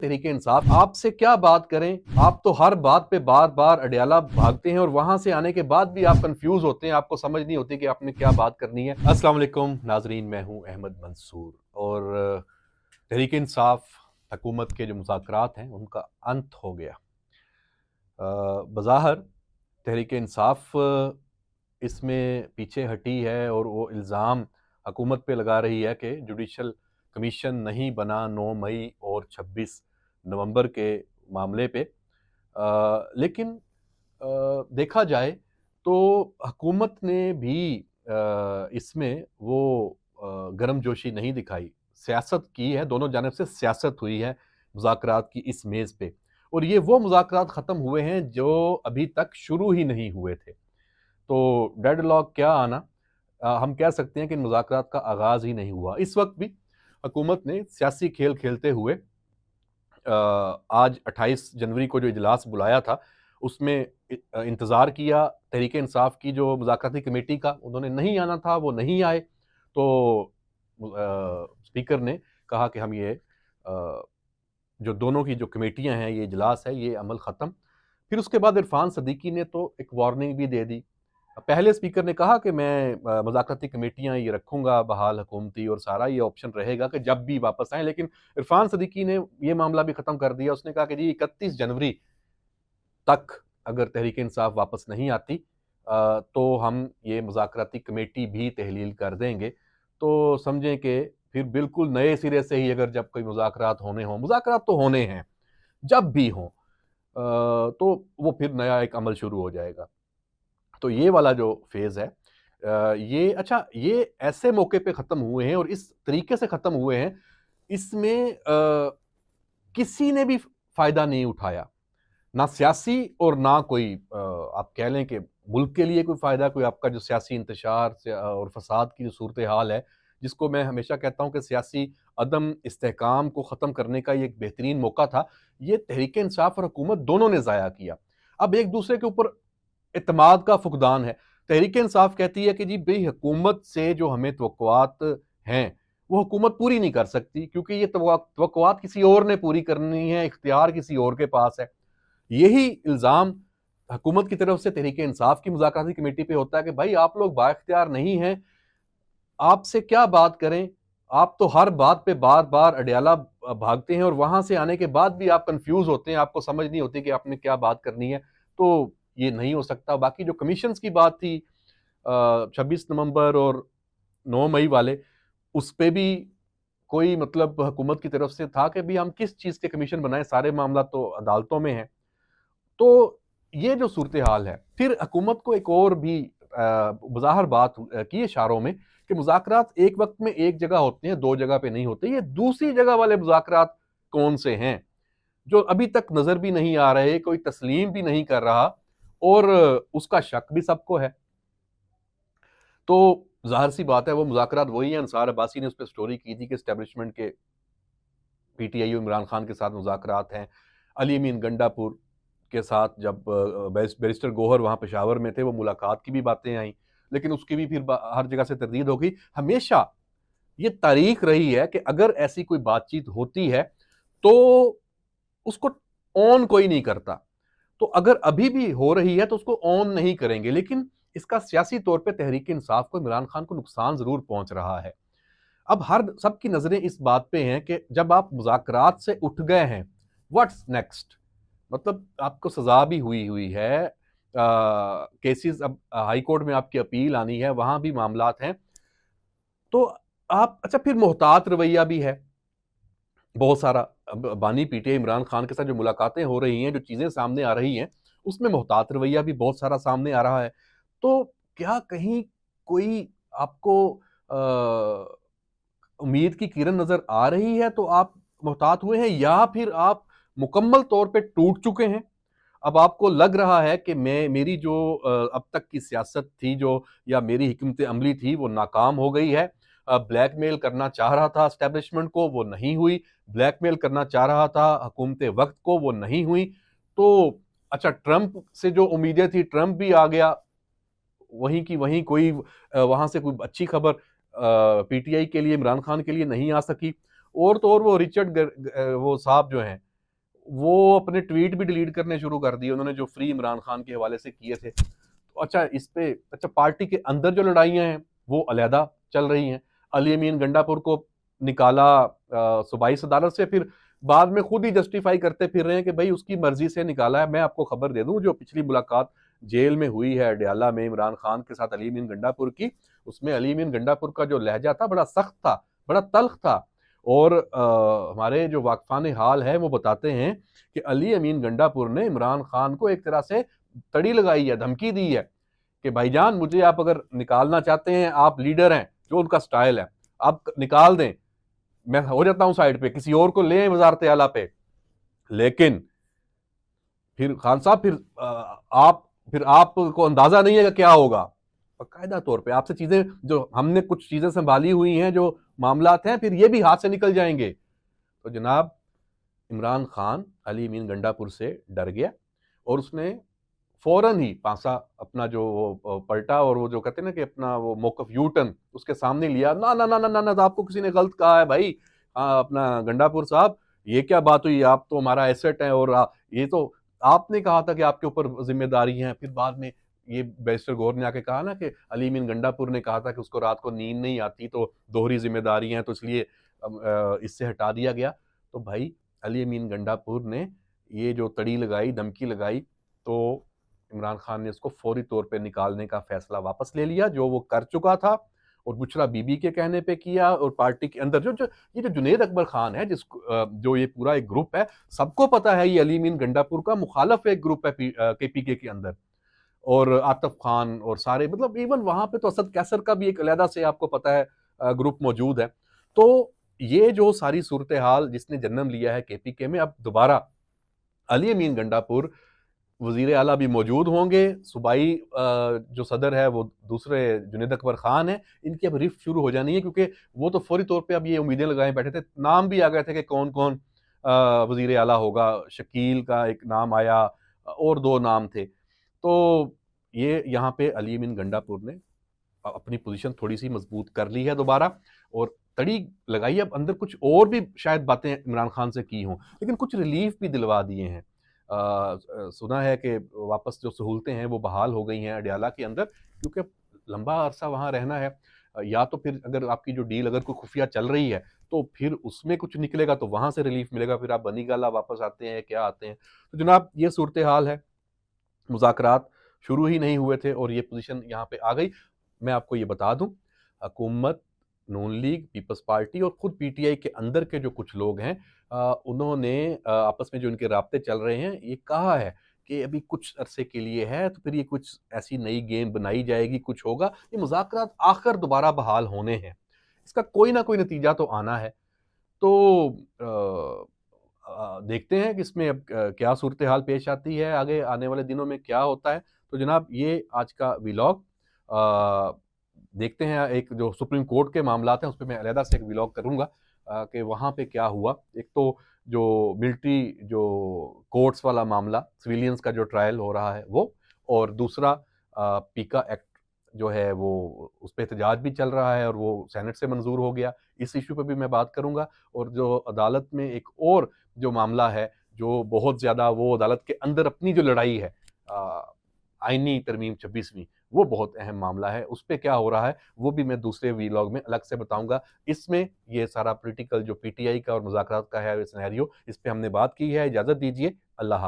तहरीके इंसाफ आपसे क्या बात करें। आप तो हर बात पे बार बार अडयाला भागते हैं और वहां से आने के बाद भी आप कंफ्यूज होते हैं, आपको समझ नहीं होती कि आपने क्या बात करनी है। अस्सलाम वालेकुम नाजरीन, मैं हूं अहमद मंसूर और तहरीके इंसाफ हुकूमत के जो मुज़ाकरात हैं उनका अंत हो गया। बज़ाहिर तहरीके इंसाफ इसमें पीछे हटी है और वो इल्ज़ाम हुकूमत पे लगा रही है कि जुडिशल कमीशन नहीं बना 9 मई और 26 नवंबर के मामले पे। लेकिन देखा जाए तो हुकूमत ने भी इसमें वो गर्मजोशी नहीं दिखाई, सियासत की है, दोनों जानिब से सियासत हुई है मुज़ाकरात की इस मेज़ पे। और ये वो मुज़ाकरात ख़त्म हुए हैं जो अभी तक शुरू ही नहीं हुए थे। तो डेडलॉक क्या आना, हम कह सकते हैं कि इन मुज़ाकरात का आगाज़ ही नहीं हुआ। इस वक्त भी हुकूमत ने सियासी खेल खेलते हुए आज 28 जनवरी को जो इजलास बुलाया था उसमें इंतज़ार किया तहरीके इंसाफ की जो मुज़ाकराती कमेटी का, उन्होंने नहीं आना था, वो नहीं आए। तो स्पीकर ने कहा कि हम ये जो दोनों की जो कमेटियां हैं, ये इजलास है, ये अमल ख़त्म। फिर उसके बाद इरफान सदीकी ने तो एक वार्निंग भी दे दी। पहले स्पीकर ने कहा कि मैं मुज़ाकराती कमेटियां ये रखूंगा बहाल हुकूमती और सारा ये ऑप्शन रहेगा कि जब भी वापस आए। लेकिन इरफान सदीकी ने ये मामला भी ख़त्म कर दिया। उसने कहा कि जी 31 जनवरी तक अगर तहरीक इंसाफ वापस नहीं आती तो हम ये मुज़ाकराती कमेटी भी तहलील कर देंगे। तो समझें कि फिर बिल्कुल नए सिरे से ही अगर जब कोई मुज़ाकरात होने हों, मुज़ाकरात तो होने हैं, जब भी हों तो वो फिर नया एक अमल शुरू हो जाएगा। तो ये वाला जो फ़ेज़ है ये अच्छा, ये ऐसे मौके पे ख़त्म हुए हैं और इस तरीके से ख़त्म हुए हैं, इसमें किसी ने भी फ़ायदा नहीं उठाया। ना सियासी और ना कोई आप कह लें कि मुल्क के लिए कोई फ़ायदा, कोई आपका जो सियासी इंतशार से और फ़साद की जो सूरत हाल है, जिसको मैं हमेशा कहता हूँ कि सियासी अदम इस्तेहकाम को ख़त्म करने का ये एक बेहतरीन मौका था, ये तहरीक इंसाफ और हुकूमत दोनों ने ज़ाया किया। अब एक दूसरे के ऊपर एतमाद का फुकदान है। तहरीक इंसाफ कहती है कि जी भई हुकूमत से जो हमें तवक्कुआत हैं, वो हुकूमत पूरी नहीं कर सकती क्योंकि ये तवक्कुआत किसी और ने पूरी करनी है, इख्तियार किसी और के पास है। यही इल्ज़ाम हुकूमत की तरफ से तहरीक इंसाफ की मुज़ाकराती कमेटी पे होता है कि भाई आप लोग बाइख्तियार नहीं हैं, आपसे क्या बात करें। आप तो हर बात पे बार-बार अडयाला भागते हैं और वहाँ से आने के बाद भी आप कन्फ्यूज़ होते हैं, आपको समझ नहीं होती कि आपने क्या बात करनी है। तो ये नहीं हो सकता। बाकी जो कमीशन्स की बात थी 26 नवंबर और 9 मई वाले, उस पे भी कोई मतलब हुकूमत की तरफ से था कि भई हम किस चीज़ के कमीशन बनाएँ, सारे मामला तो अदालतों में हैं। तो ये जो सूरत-ए-हाल है, फिर हुकूमत को एक और भी बज़ाहिर बात की इशारों में कि मुज़ाकरात एक वक़्त में एक जगह होते हैं, 2 जगह पे नहीं होते। ये दूसरी जगह वाले मुज़ाकरात कौन से हैं, जो अभी तक नज़र भी नहीं आ रहे, कोई तस्लीम भी नहीं कर रहा और उसका शक भी सबको है। तो ज़ाहिर-सी बात है वो मुज़ाकरात वही हैं। अंसार अब्बासी ने उसपे स्टोरी की थी कि एस्टेब्लिशमेंट के पीटीआई और इमरान खान के साथ मुज़ाकरात हैं। अली अमीन गंडापुर के साथ जब बैरिस्टर गौहर वहाँ पेशावर में थे, वो मुलाकात की भी बातें आईं, लेकिन उसकी भी फिर हर जगह से तरदीद हो गई। हमेशा ये तारीख रही है कि अगर ऐसी कोई बातचीत होती है, तो उसको ऑन कोई नहीं करता। तो अगर अभी भी हो रही है, तो उसको ऑन नहीं करेंगे, लेकिन इसका सियासी तौर पे तहरीक इंसाफ को, इमरान खान को नुकसान ज़रूर पहुँच रहा है। अब हर सबकी नज़रें इस बात पे हैं कि जब आप मुज़ाकरात से उठ गए हैं, व्हाट्स नेक्स्ट? मतलब आपको सज़ा भी हुई हुई है। केसेस अब हाई कोर्ट में आपकी अपील आनी है, वहाँ भी मामलात हैं। तो आप अच्छा, फिर मोहतात रवैया भी है बहुत सारा। अब बानी पीटीआई इमरान खान के साथ जो मुलाकातें हो रही हैं, जो चीज़ें सामने आ रही हैं, उसमें मोहतात रवैया भी बहुत सारा सामने आ रहा है। तो क्या कहीं कोई आपको उम्मीद की किरण नज़र आ रही है तो आप मोहतात हुए हैं, या फिर आप मुकम्मल तौर पे टूट चुके हैं? अब आपको लग रहा है कि मेरी जो अब तक की सियासत थी, जो या मेरी हिकमत अमली थी, वो नाकाम हो गई है। ब्लैकमेल करना चाह रहा था एस्टेब्लिशमेंट को, वो नहीं हुई। ब्लैकमेल करना चाह रहा था हुकूमत वक़्त को, वो नहीं हुई। तो अच्छा, ट्रंप से जो उम्मीदें थी, ट्रंप भी आ गया। वहीं की वहीं कोई वहाँ से कोई अच्छी खबर पीटीआई के लिए, इमरान खान के लिए नहीं आ सकी। और तो और वो रिचर्ड वो साहब जो हैं, वो अपने ट्वीट भी डिलीट करने शुरू कर दिए उन्होंने, जो फ्री इमरान खान के हवाले से किए थे। तो अच्छा, इस पे अच्छा पार्टी के अंदर जो लड़ाइयाँ हैं वो अलहदा चल रही हैं। अली अमीन गंडापुर को निकाला सूबाई सदारत से, फिर बाद में खुद ही जस्टिफाई करते फिर रहे हैं कि भाई उसकी मर्जी से निकाला है। मैं आपको खबर दे दूं, जो पिछली मुलाकात जेल में हुई है अडयाला में इमरान खान के साथ अली अमीन गंडापुर की, उसमें अली अमीन गंडापुर का जो लहजा था बड़ा सख्त था, बड़ा तल्ख था। और हमारे जो वाकफान हाल है वो बताते हैं कि अली अमीन गंडापुर ने इमरान खान को एक तरह से तड़ी लगाई है, धमकी दी है कि भाईजान मुझे आप अगर निकालना चाहते हैं, आप लीडर हैं, जो उनका स्टाइल है, आप निकाल दें, मैं हो जाता हूं साइड पे, किसी और को ले वजारत आला पे। लेकिन फिर खान साहब, फिर आपको अंदाजा नहीं है कि क्या होगा। बाकायदा तौर पे आपसे चीजें, जो हमने कुछ चीजें संभाली हुई हैं, जो मामलात हैं, फिर ये भी हाथ से निकल जाएंगे। तो जनाब इमरान खान अली अमीन गंडापुर से डर गया और उसने फौरन ही पासा अपना जो पलटा, और वो जो कहते हैं ना कि अपना वो मौकफ यू टर्न उसके सामने लिया। ना ना ना ना ना, ना आपको किसी ने गलत कहा है भाई, अपना गंडापुर साहब, ये क्या बात हुई, आप तो हमारा एसेट है, और ये तो आपने कहा था कि आपके ऊपर जिम्मेदारी है। फिर बाद में ये बैरिस्टर गौर ने आके कहा ना कि अली अमीन गंडापुर ने कहा था कि उसको रात को नींद नहीं आती, तो दोहरी जिम्मेदारी है, तो इसलिए इससे हटा दिया गया। तो भाई अली अमीन गंडापुर ने ये जो तड़ी लगाई, धमकी लगाई, तो इमरान खान ने उसको फौरी तौर पे निकालने का फैसला वापस ले लिया, जो वो कर चुका था, और बुशरा बीबी के कहने पे किया। और पार्टी के अंदर जो जो ये जो जुनेद अकबर खान है, जो ये पूरा एक ग्रुप है, सबको पता है ये अली अमीन गंडापुर का मुखालफ एक ग्रुप है केपीके के अंदर। और आतिफ खान और सारे, मतलब इवन वहां पे तो असद कैसर का भी एक अलहदा से आपको पता है ग्रुप मौजूद है। तो ये जो सारी सूरत हाल जिसने जन्म लिया है केपीके में, अब दोबारा अली अमीन गंडापुर वजीर आला भी मौजूद होंगे, सूबाई जो सदर है वो दूसरे जुनेद अकबर खान है, इनकी अब रिफ्ट शुरू हो जानी है, क्योंकि वो तो फौरी तौर पे अब ये उम्मीदें लगाए बैठे थे। नाम भी आ गए थे कि कौन कौन वजीर आला होगा, शकील का एक नाम आया, और दो नाम थे। तो ये यहाँ पे अली अमीन गंडापुर ने अपनी पोजीशन थोड़ी सी मजबूत कर ली है दोबारा, और तड़ी लगाई है। अब अंदर कुछ और भी शायद बातें इमरान खान से की हों, लेकिन कुछ रिलीफ भी दिलवा दिए हैं। सुना है कि वापस जो सहूलतें हैं वो बहाल हो गई हैं अडयाला के अंदर, क्योंकि अब लंबा अरसा वहाँ रहना है। या तो फिर अगर आपकी जो डील अगर कोई खुफिया चल रही है, तो फिर उसमें कुछ निकलेगा तो वहाँ से रिलीफ मिलेगा, फिर आप बनी गाला वापस आते हैं, क्या आते हैं। तो जनाब ये सूरत हाल है, मुज़ाकरात शुरू ही नहीं हुए थे और ये पोजीशन यहाँ पे आ गई। मैं आपको ये बता दूं, हुकूमत, नून लीग, पीपल्स पार्टी और खुद पीटीआई के अंदर के जो कुछ लोग हैं, उन्होंने आपस में जो इनके राब्ते चल रहे हैं, ये कहा है कि अभी कुछ अरसे के लिए है, तो फिर ये कुछ ऐसी नई गेम बनाई जाएगी, कुछ होगा, ये मुज़ाकरात आखिर दोबारा बहाल होने हैं, इसका कोई ना कोई नतीजा तो आना है। तो देखते हैं कि इसमें अब क्या सूरत हाल पेश आती है, आगे आने वाले दिनों में क्या होता है। तो जनाब ये आज का व्लॉग, देखते हैं, एक जो सुप्रीम कोर्ट के मामलात हैं उस पर मैं अलहदा से एक व्लॉग करूंगा कि वहाँ पे क्या हुआ। एक तो जो मिलिट्री जो कोर्ट्स वाला मामला, सिविलियंस का जो ट्रायल हो रहा है वो, और दूसरा पीका एक्ट जो है वो, उस पर एहतजाज भी चल रहा है और वो सेनेट से मंजूर हो गया, इस इशू पे भी मैं बात करूंगा। और जो अदालत में एक और जो मामला है, जो बहुत ज़्यादा, वो अदालत के अंदर अपनी जो लड़ाई है, आईनी तरमीम 26वीं, वो बहुत अहम मामला है, उस पर क्या हो रहा है वो भी मैं दूसरे व्लॉग में अलग से बताऊंगा। इसमें ये सारा पॉलिटिकल जो पीटीआई का और मुज़ाकरात का है सिनेरियो, इस पर हमने बात की है। इजाज़त दीजिए, अल्लाह हाफ़िज़।